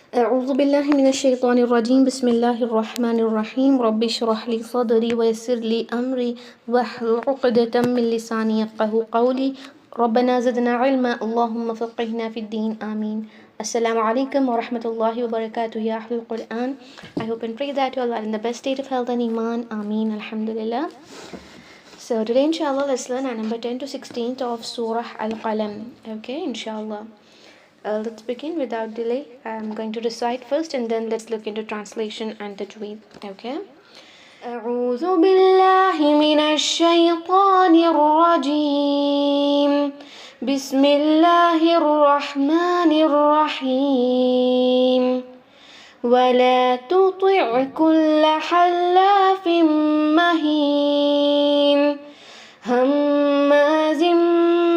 أعوذ بالله من الشيطان الرجيم بسم الله الرحمن الرحيم رب اشرح لي صدري ويسر لي أمري واحلل عقدة من لساني يفقهوا قولي ربنا زدنا علما اللهم فقهنا في الدين آمين. Assalamu alaikum wa rahmatullahi wa barakatuh ya Ahlul Quran. I hope and pray that you all are in the best state of health and iman. Ameen. Alhamdulillah. So today inshallah let's learn number 10 to 16 of Surah Al-Qalam. Okay, inshallah. Let's begin without delay. I'm going to recite first and then let's look into translation and tajweed. Okay. أعوذ بالله من الشيطان الرجيم بسم الله الرحمن الرحيم ولا تطع كل حلاف مهين هماز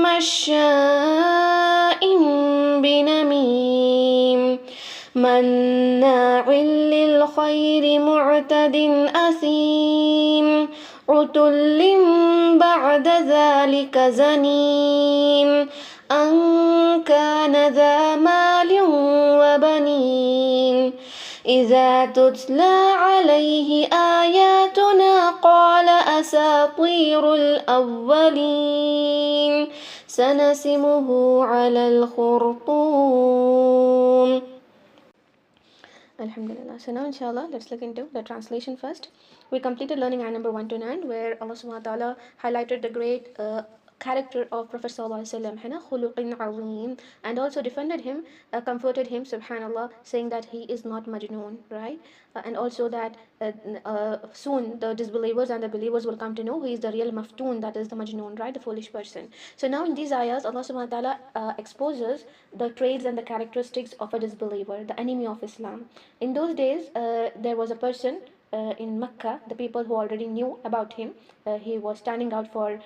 مشاء بنميم مناع للخير معتد أثيم عتل بعد ذلك زنيم أن كان ذا مال وبنين إذا تتلى عليه آياتنا قال أساطير الأولين سنسمه على الخرطوم. Alhamdulillah. So now inshallah let's look into the translation first. We completed learning ayah number 1 to 9 where Allah subhanahu wa ta'ala highlighted the great character of Prophet sallallahu alaihi wasallam, khuluqin azim, and also defended him, comforted him, subhanallah, saying that he is not majnoon, right? And also that soon the disbelievers and the believers will come to know who is the real maftoon, that is the majnoon, right? The foolish person. So now in these ayahs, Allah subhanahu wa ta'ala exposes the traits and the characteristics of a disbeliever, the enemy of Islam. In those days, there was a person in Mecca, the people who already knew about him. He was standing out for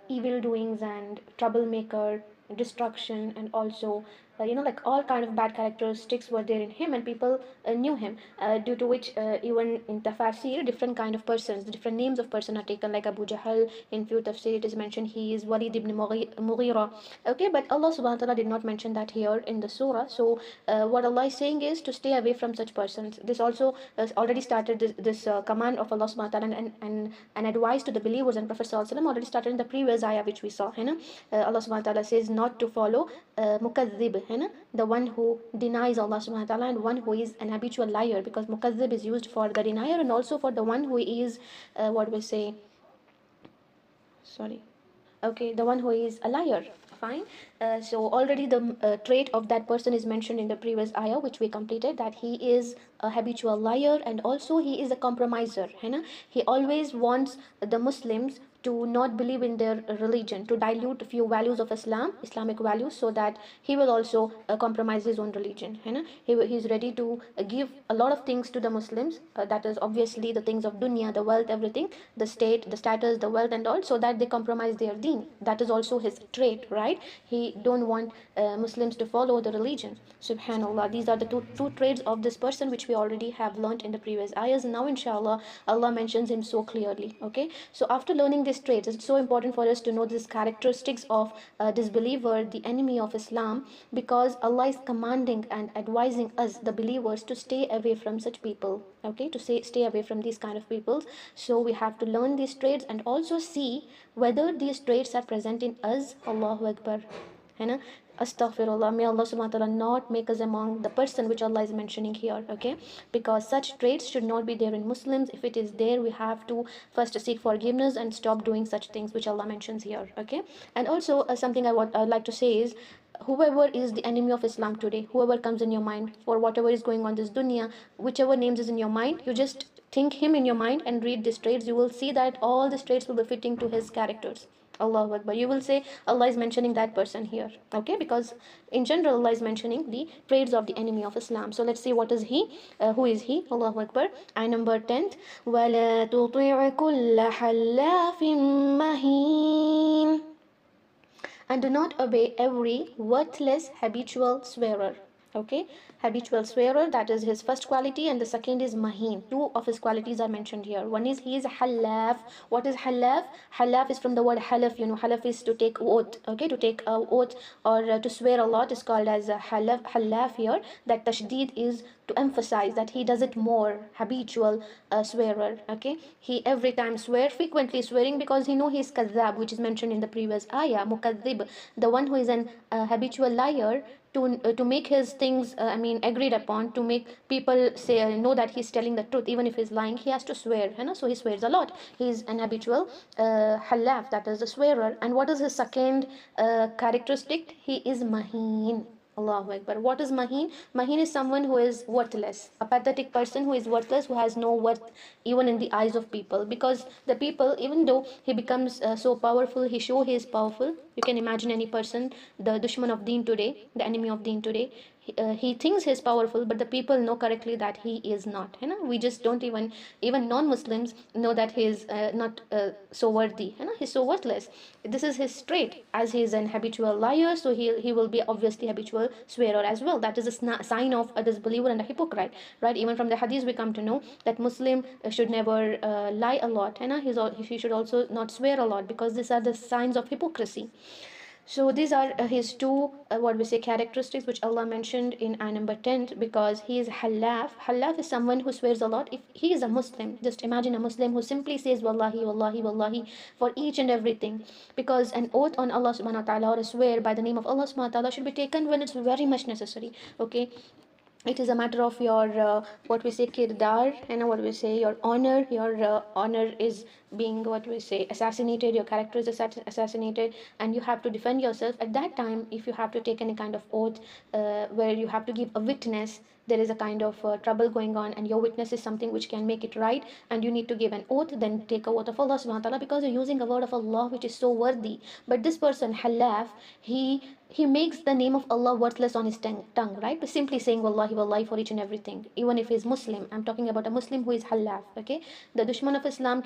evil doings and troublemaker, destruction, and also like all kind of bad characteristics were there in him, and people knew him, due to which even in Tafseer different kind of persons, the different names of person are taken, like Abu Jahl. In few Tafseer it is mentioned he is Walid ibn Mughira. Okay, but Allah subhanahu wa ta'ala did not mention that here in the surah. So what Allah is saying is to stay away from such persons. This also already started this command of Allah subhanahu wa ta'ala and advice to the believers and Prophet sallallahu alaihi wasallam already started in the previous ayah which we saw. Allah subhanahu wa ta'ala says not to follow mukazzib, the one who denies Allah subhanahu wa ta'ala and one who is an habitual liar, because mukazzib is used for the denier and also for the one who is the one who is a liar. Fine. So already the trait of that person is mentioned in the previous ayah which we completed, that he is a habitual liar and also he is a compromiser. He always wants the Muslims to not believe in their religion, to dilute a few values of Islamic values, so that he will also compromise his own religion. He is ready to give a lot of things to the Muslims, that is obviously the things of dunya, the wealth, everything, the state, the status, the wealth and all, so that they compromise their deen. That is also his trait, right? He don't want Muslims to follow the religion. Subhanallah, these are the two traits of this person which we already have learnt in the previous ayahs. Now inshallah Allah mentions him so clearly. Okay, so after learning these traits, it's so important for us to know these characteristics of disbeliever, the enemy of Islam, because Allah is commanding and advising us, the believers, to stay away from such people. Okay, to stay away from these kind of people. So we have to learn these traits and also see whether these traits are present in us. Allahu Akbar. Astaghfirullah. May Allah subhanahu wa ta'ala not make us among the person which Allah is mentioning here. Okay, because such traits should not be there in Muslims. If it is there, we have to first seek forgiveness and stop doing such things which Allah mentions here. Okay, and also something I would like to say is, whoever is the enemy of Islam today, whoever comes in your mind for whatever is going on this dunya, whichever names is in your mind, you just think him in your mind and read these traits. You will see that all these traits will be fitting to his characters. Allahu Akbar. You will say Allah is mentioning that person here. Okay, because in general Allah is mentioning the traits of the enemy of Islam. So let's see what is he, who is he. Allahu Akbar. Ayah number 10. وَلَا تُطِعْ كُلَّ حَلَّافٍ مَهِينٍ. And do not obey every worthless habitual swearer. Okay, habitual swearer, that is his first quality, and the second is mahin. Two of his qualities are mentioned here. One is he is halaf. What is halaf? Halaf is from the word halaf. You know, halaf is to take oath. Okay, to take oath or to swear a lot is called as a halaf. Halaf here. That tashdid is to emphasize that he does it more. Habitual swearer. Okay, he every time swear, frequently swearing, because he know he is kazab, which is mentioned in the previous ayah. Mukadzib, the one who is an habitual liar, to make his things agreed upon, to make people say know that he's telling the truth, even if he's lying, he has to swear, you know. So he swears a lot. He's an habitual halaf, that is the swearer. And what is his second characteristic? He is mahin. Allahu Akbar. What is mahin? Mahin is someone who is worthless, a pathetic person who is worthless, who has no worth even in the eyes of people. Because the people, even though he becomes so powerful, he is powerful. You can imagine any person, the dushman of deen today, the enemy of deen today, he thinks he's powerful, but the people know correctly that he is not. You know, we just don't even non-Muslims know that he is not so worthy. You know, he's so worthless. This is his trait, as he is an habitual liar, so he will be obviously habitual swearer as well. That is a sign of a disbeliever and a hypocrite, right? Even from the hadith we come to know that Muslim should never lie a lot. You know, he should also not swear a lot, because these are the signs of hypocrisy. So these are his two what we say characteristics, which Allah mentioned in ayah number 10, because he is halaf. Halaf is someone who swears a lot. If he is a Muslim, just imagine a Muslim who simply says wallahi, wallahi, wallahi for each and everything, because an oath on Allah subhanahu wa ta'ala, or a swear by the name of Allah subhanahu wa ta'ala, should be taken when it's very much necessary. Okay, it is a matter of your what we say kirdar, and what we say your honor. Your honor is being what we say assassinated, your character is assassinated, and you have to defend yourself. At that time, if you have to take any kind of oath where you have to give a witness, there is a kind of trouble going on, and your witness is something which can make it right, and you need to give an oath, then take a oath of Allah subhanahu wa ta'ala, because you're using a word of Allah which is so worthy. But this person halaf, he makes the name of Allah worthless on his tongue, right? By simply saying wallahi, wallahi for each and everything, even if he's Muslim. I'm talking about a Muslim who is halaf. Okay, the dushman of Islam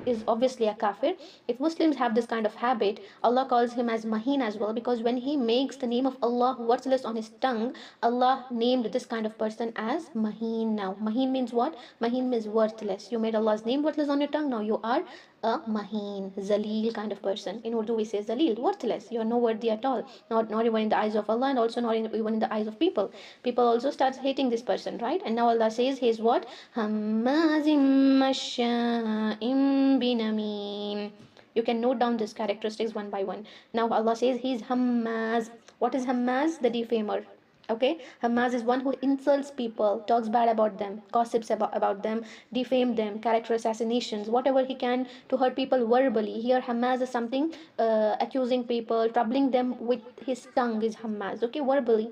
is obviously a kafir. If Muslims have this kind of habit, Allah calls him as mahin as well, because when he makes the name of Allah worthless on his tongue, Allah named this kind of person as mahin. Now mahin means what? Mahin means worthless. You made Allah's name worthless on your tongue, now you are a mahin, zalil kind of person. In Urdu we say zalil, worthless. You are no worthy at all. Not even in the eyes of Allah, and also not even in the eyes of people. People also start hating this person, right? And now Allah says he is what? Hammazim masha'im binamim. You can note down these characteristics one by one. Now Allah says he is hammaz. What is hammaz? The defamer. Okay, Hamas is one who insults people, talks bad about them, gossips about them, defame them, character assassinations, whatever he can to hurt people verbally. Here Hamas is something accusing people, troubling them with his tongue is Hamas. Okay, verbally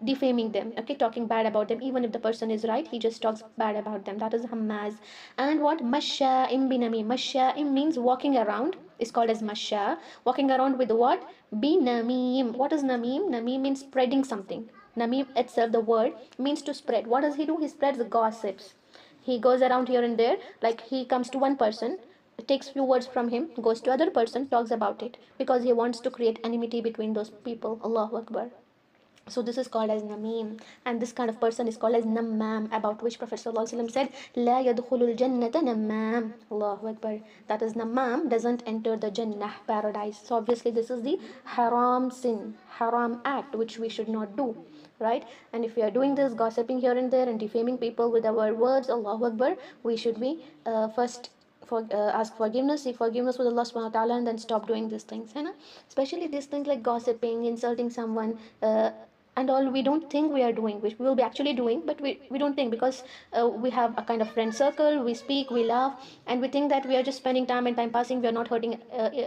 defaming them, okay, talking bad about them. Even if the person is right, he just talks bad about them. That is Hamas. And what? Masha'im binami. Masha'im means walking around, is called as masha. Walking around with what? Binamim. What is namim? Namim means spreading something. Namim itself, the word, means to spread. What does he do? He spreads gossips. He goes around here and there, like he comes to one person, takes few words from him, goes to other person, talks about it, because he wants to create enmity between those people. Allahu Akbar. So this is called as namim, and this kind of person is called as nammam, about which Prophet ﷺ said, "La yadkhulul jannata nammam." Allahu Akbar. That is, nammam doesn't enter the Jannah, paradise. So obviously this is the haram sin, haram act, which we should not do, right? And if we are doing this, gossiping here and there and defaming people with our words, Allahu Akbar, we should be first ask forgiveness, seek forgiveness with Allah subhanahu wa ta'ala, and then stop doing these things, you know? Especially these things like gossiping, insulting someone, and all, we don't think we are doing, which we will be actually doing, but we don't think, because we have a kind of friend circle, we speak, we laugh, and we think that we are just spending time and time passing, we are not hurting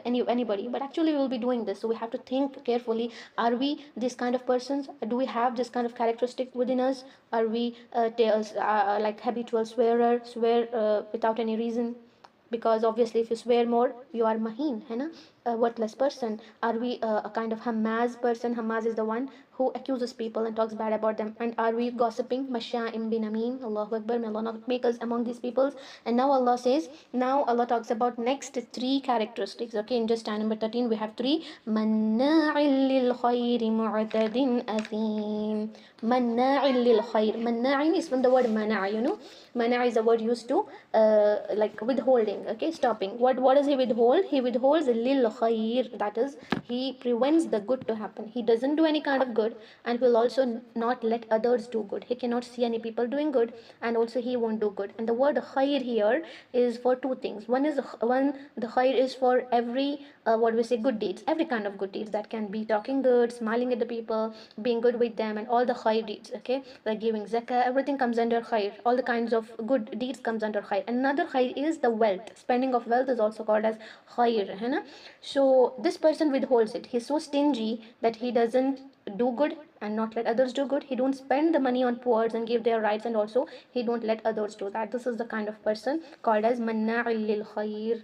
anybody, but actually we will be doing this. So we have to think carefully, are we this kind of persons? Do we have this kind of characteristic within us? Are we like habitual swearer, swear without any reason? Because obviously if you swear more, you are mahin, है ना? a worthless person? Are we a kind of Hammaz person? Hammaz is the one who accuses people and talks bad about them. And are we gossiping? Masha'im bin Amim. Allahu Akbar. May Allah not make us among these peoples. And now Allah says, now Allah talks about next three characteristics. Okay, in just ayah number 13, we have three. Manna'il lil khayri mu'tadin athim. Manna'il lil khayr. Manna'in is from the word mana', you know. Mana' is a word used to like withholding, okay, stopping. What does he withhold? He withholds lil khayr, that is, he prevents the good to happen. He doesn't do any kind of good, and will also not let others do good. He cannot see any people doing good, and also he won't do good. And the word khayr here is for two things. One, the khayr is for every what we say, good deeds, every kind of good deeds. That can be talking good, smiling at the people, being good with them, and all the khayr deeds, okay, like giving zakah, everything comes under khayr. All the kinds of good deeds comes under khayr. Another khayr is the wealth. Spending of wealth is also called as khayr, hai na? So this person withholds it. He's so stingy that he doesn't do good and not let others do good. He don't spend the money on poor and give their rights, and also he don't let others do that. This is the kind of person called as manna'il lil khayr.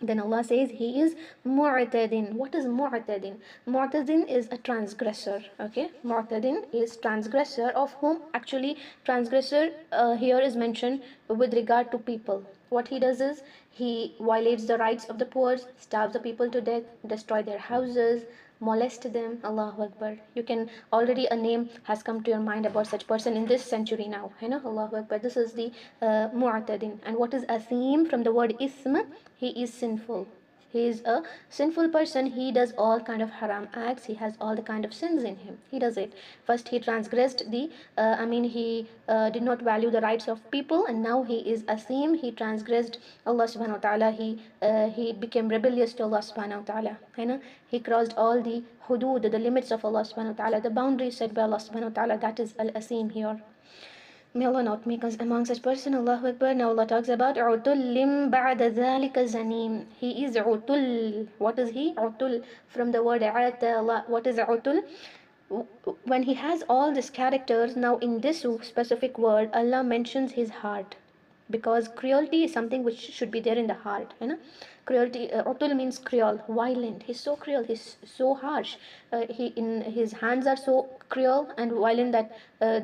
Then Allah says he is mu'tadin. What is mu'tadin? Mu'tadin is a transgressor. Okay, mu'tadin is transgressor, of whom actually transgressor here is mentioned with regard to people. What he does is he violates the rights of the poor, starves the people to death, destroy their houses, molest them. Allahu Akbar. You can already, a name has come to your mind about such person in this century now. You know, Allahu Akbar. This is the mu'tadin. And what is asim? From the word ism, he is sinful. He is a sinful person. He does all kind of haram acts. He has all the kind of sins in him. He does it. First he transgressed the he did not value the rights of people, and now he is asim. He transgressed Allah subhanahu wa ta'ala. He became rebellious to Allah subhanahu wa ta'ala. You know, he crossed all the hudud, the limits of Allah subhanahu wa ta'ala, the boundaries set by Allah subhanahu wa ta'ala. That is al-asim here. May Allah not make us among such person. Allahu Akbar. Now Allah talks about Utullim ba'da dhalika zanim. He is Utul. What is he? Utul. From the word Atala. What is Utul? When he has all these characters, now in this specific word, Allah mentions his heart. Because cruelty is something which should be there in the heart. You know? Cruelty, Utul means cruel, violent. He's so cruel, he's so harsh. His hands are so cruel and violent that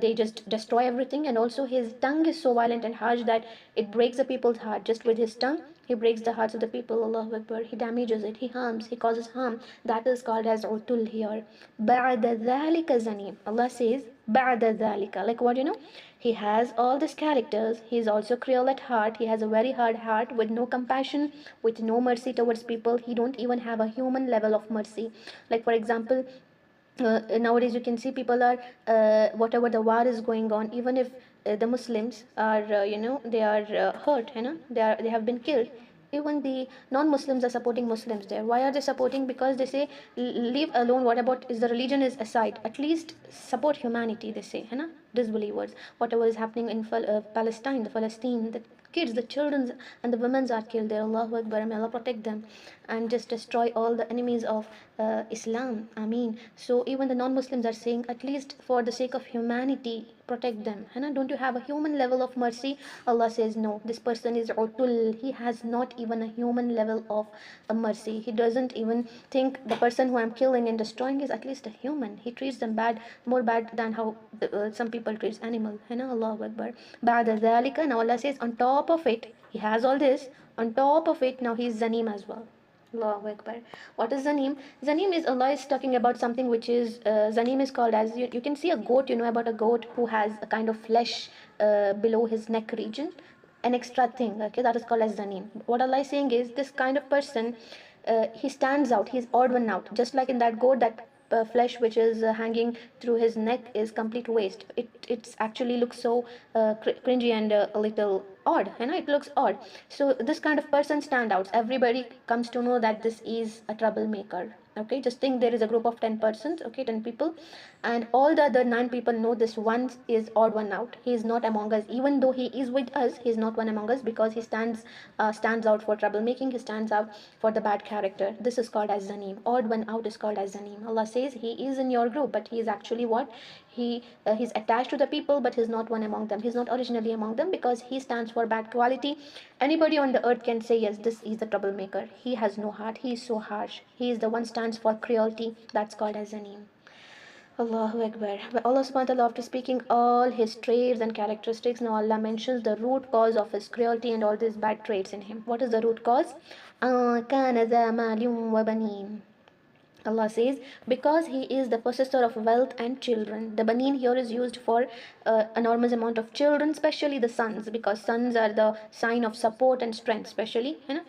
they just destroy everything. And also his tongue is so violent and harsh that it breaks the people's heart. Just with his tongue, he breaks the hearts of the people. Allahu Akbar. He damages it, he harms, he causes harm. That is called as Utul here. Ba'da dhalika zanim. Allah says, Ba'da dhalika. Like what, you know? He has all these characters. He is also cruel at heart. He has a very hard heart with no compassion, with no mercy towards people. He don't even have a human level of mercy. Like for example, nowadays you can see people are whatever the war is going on, even if the Muslims are they are hurt, they have been killed, even the non-Muslims are supporting Muslims there. Why are they supporting? Because they say, leave alone what about is the religion is aside, at least support humanity, they say, disbelievers. Whatever is happening in Palestine, the kids, the children and the women are killed there. Allahu Akbar. May Allah protect them and just destroy all the enemies of Islam. Ameen. So even the non-Muslims are saying, at least for the sake of humanity, protect them. Don't you have a human level of mercy? Allah says, no, this person is utul. He has not even a human level of mercy. He doesn't even think the person who I'm killing and destroying is at least a human. He treats them bad, more bad than how some people treats animal. Allahu Akbar. Ba'da dhalika. Now Allah says, on top of it, he has all this. On top of it, now he is zanim as well. Allahu Akbar. What is zanim? Zanim is, Allah is talking about something which is, zanim is called as, you can see a goat, you know about a goat who has a kind of flesh below his neck region, an extra thing, okay, that is called as zanim. What Allah is saying is, this kind of person, he stands out, he's odd one out, just like in that goat, that flesh which is hanging through his neck is complete waste. It's actually looks so cringy and a little odd, it looks odd. So this kind of person stand out. Everybody comes to know that this is a troublemaker. Okay, just think there is a group of 10 persons, okay, 10 people, and all the other 9 people know this one is odd one out. He is not among us. Even though he is with us, he is not one among us, because he stands out for troublemaking. He stands out for the bad character. This is called as zanim. Odd one out is called as zanim. Allah says he is in your group, but he is actually what? He's attached to the people, but he's not one among them. He's not originally among them, because he stands for bad quality, Anybody on the earth can say, yes, this is the troublemaker. He has no heart. He is so harsh. He is the one stands for cruelty. That's called as Zanim. Allahu Akbar. But Allah subhanahu wa ta'ala, after speaking all his traits and characteristics, now Allah mentions the root cause of his cruelty and all these bad traits in him. What is the root cause? كَانَ ذَا مَالٍ وَبَنِينَ. Allah says, because he is the possessor of wealth and children. The banin here is used for enormous amount of children, especially the sons, because sons are the sign of support and strength, especially, you know.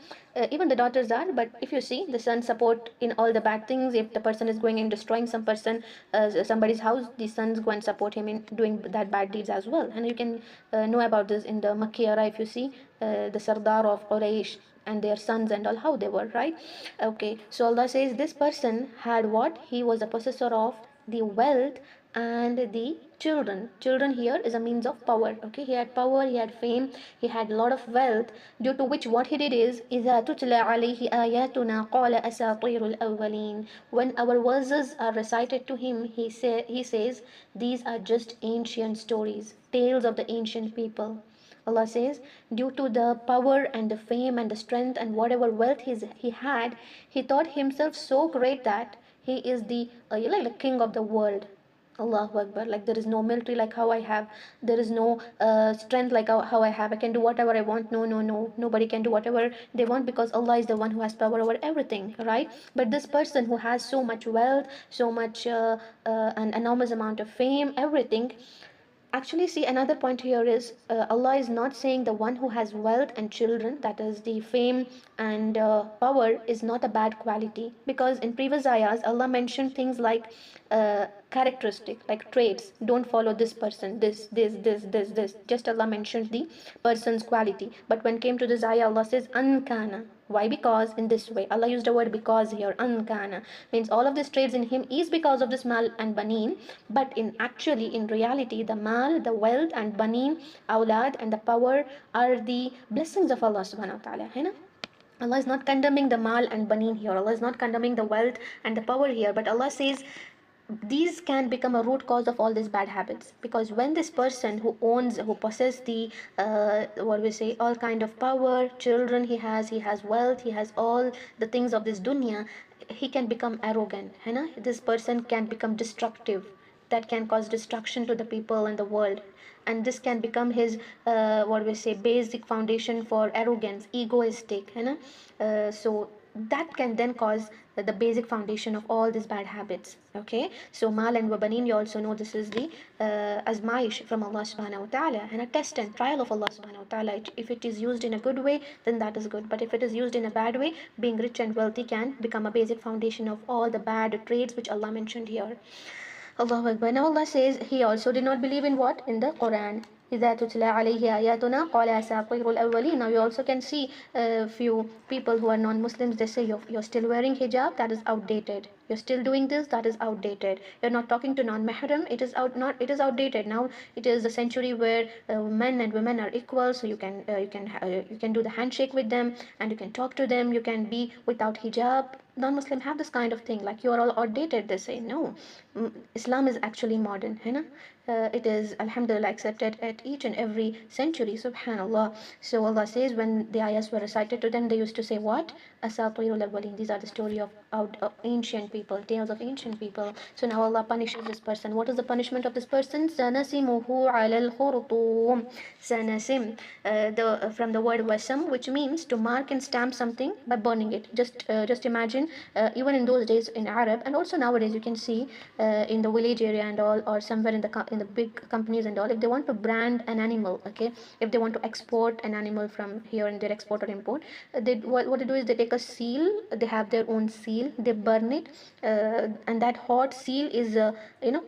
Even the daughters are, but if you see, the sons support in all the bad things. If the person is going and destroying somebody's house, the sons go and support him in doing that bad deeds as well. And you can know about this in the Makki era. If you see the Sardar of Quraysh and their sons and all, how they were, right? Okay, so Allah says this person had what? He was a possessor of the wealth and the children here is a means of power. Okay, he had power, he had fame, he had a lot of wealth, due to which what he did is إِذَا تُتْلَى عَلَيْهِ آيَاتُنَا قَالَ أَسَاطِيرُ الْأَوَّلِينَ. When our verses are recited to him, he says these are just ancient stories, tales of the ancient people. Allah says, due to the power and the fame and the strength and whatever wealth he had, he thought himself so great that he is the like king of the world. Allahu Akbar. Like there is no military like how I have. There is no strength like how I have. I can do whatever I want. No, no, no. Nobody can do whatever they want because Allah is the one who has power over everything, right? But this person who has so much wealth, so much an enormous amount of fame, everything, actually, see, another point here is Allah is not saying the one who has wealth and children, that is the fame and power, is not a bad quality, because in previous ayahs Allah mentioned things like characteristic, like traits. Don't follow this person, this, just Allah mentioned the person's quality. But when came to this ayah, Allah says ankana. Why? Because in this way, Allah used the word because here. Ankana means all of these traits in him is because of this mal and banin. But in reality, the mal, the wealth and banin, awlad and the power are the blessings of Allah subhanahu wa ta'ala. Allah is not condemning the mal and banin here. Allah is not condemning the wealth and the power here. But Allah says these can become a root cause of all these bad habits, because when this person who possesses the what we say, all kind of power, children, he has wealth, he has all the things of this dunya, he can become arrogant, this person can become destructive, that can cause destruction to the people and the world. And this can become his what we say, basic foundation for arrogance, egoistic, so that can then cause the basic foundation of all these bad habits. Okay, so mal and wabanin, you also know this is the azmaish from Allah subhanahu wa ta'ala, and a test and trial of Allah subhanahu wa ta'ala. If it is used in a good way, then that is good, but if it is used in a bad way, being rich and wealthy can become a basic foundation of all the bad traits which Allah mentioned here. Allahu Akbar. Now Allah says he also did not believe in what? In the Quran. إذا تتلى عليه آياتنا قال أساطير الأولين. Now you also can see a few people who are non-Muslims, they say you're still wearing hijab, that is outdated. You're still doing this, that is outdated. You're not talking to non-mahram, it is outdated. Now it is a century where men and women are equal, so you can do the handshake with them and you can talk to them, you can be without hijab. Non-Muslim have this kind of thing, like you are all outdated. They say no, Islam is actually modern, it is alhamdulillah accepted at each and every century, subhanallah. So Allah says when the ayahs were recited to them, they used to say what? Asatirul awwalin. These are the story of ancient people, tales of ancient people. So now Allah punishes this person. What is the punishment of this person? Sanasimuhu alal khurtum. Sanasim, from the word wasam, which means to mark and stamp something by burning it. Just imagine, even in those days in Arab, and also nowadays you can see in the village area and all, or somewhere in the big companies and all, if they want to brand an animal, okay, if they want to export an animal from here and their export or import, what they do is they take a seal, they have their own seal, they burn it, and that hot seal is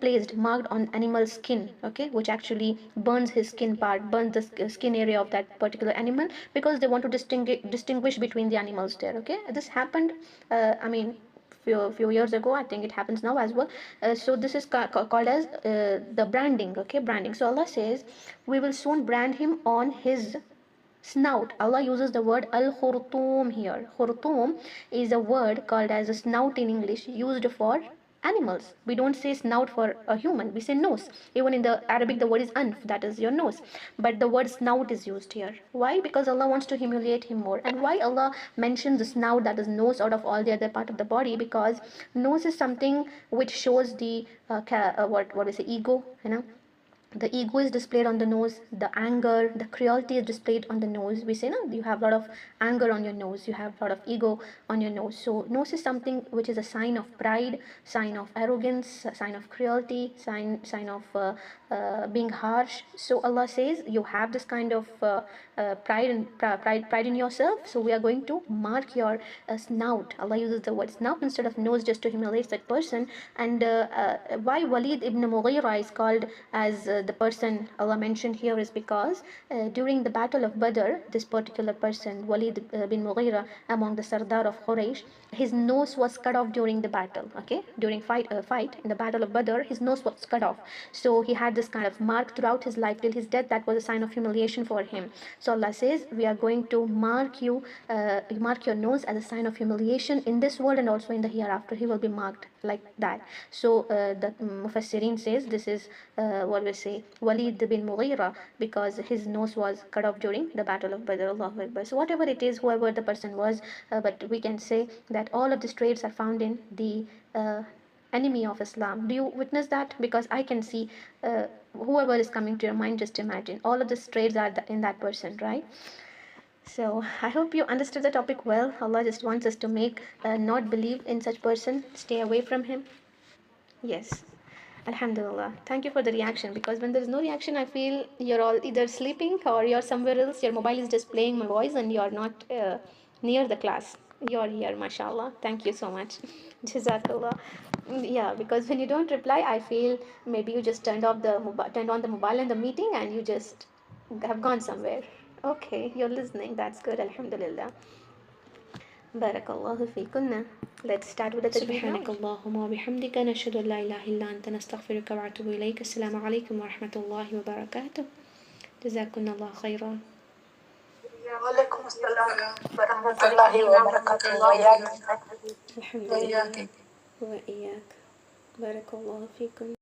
placed, marked on animal skin, okay, which actually burns his skin part, burns the skin area of that particular animal, because they want to distinguish between the animals there. Okay, this happened few years ago. I think it happens now as well. So this is called as the branding. Okay, branding. So Allah says we will soon brand him on his snout. Allah uses the word al-khurtum here. Khurtum is a word called as a snout in English, used for animals. We don't say snout for a human, we say nose. Even in the Arabic, the word is anf, that is your nose, but the word snout is used here. Why? Because Allah wants to humiliate him more. And why Allah mentions the snout, that is nose, out of all the other part of the body? Because nose is something which shows the what we say, ego, you know. The ego is displayed on the nose, the anger, the cruelty is displayed on the nose. We say, no, you have a lot of anger on your nose, you have a lot of ego on your nose. So nose is something which is a sign of pride, sign of arrogance, sign of cruelty, sign of being harsh. So Allah says you have this kind of pride in yourself, so we are going to mark your snout. Allah uses the word snout instead of nose just to humiliate that person. And why Walid ibn Mughira is called as the person Allah mentioned here is because during the battle of Badr, this particular person, Walid bin Mughira, among the Sardar of Quraysh, his nose was cut off during the battle. Okay, during fight in the battle of Badr, his nose was cut off. So he had this kind of mark throughout his life till his death. That was a sign of humiliation for him. So Allah says, we are going to mark your nose as a sign of humiliation in this world and also in the hereafter. He will be marked like that. So the Mufassirin says this is what we say, Walid bin Mughira, because his nose was cut off during the battle of Badr. Allahu Akbar. So whatever it is, whoever the person was, but we can say that all of these traits are found in the enemy of Islam. Do you witness that? Because I can see whoever is coming to your mind, just imagine all of these traits are in that person, right? So I hope you understood the topic well. Allah just wants us to make not believe in such person, stay away from him. Yes. Alhamdulillah. Thank you for the reaction, because when there is no reaction, I feel you're all either sleeping or you're somewhere else. Your mobile is just playing my voice and you're not near the class. You're here, mashallah. Thank you so much. Jazakallah. Yeah, because when you don't reply, I feel maybe you just turned on the mobile in the meeting and you just have gone somewhere. Okay, you're listening. That's good. Alhamdulillah. Barakallahu feekunna. Let's start with the tajweed now. سبحانك اللهم وبحمدك نشهد أن لا إله إلا أنت نستغفرك ونتوب إليك. السلام عليكم ورحمة الله وبركاته. جزاكم الله خيرا. وعليكم السلام ورحمة الله وبركاته. وإياك. الحمد لله. وإياك. بارك الله فيكم.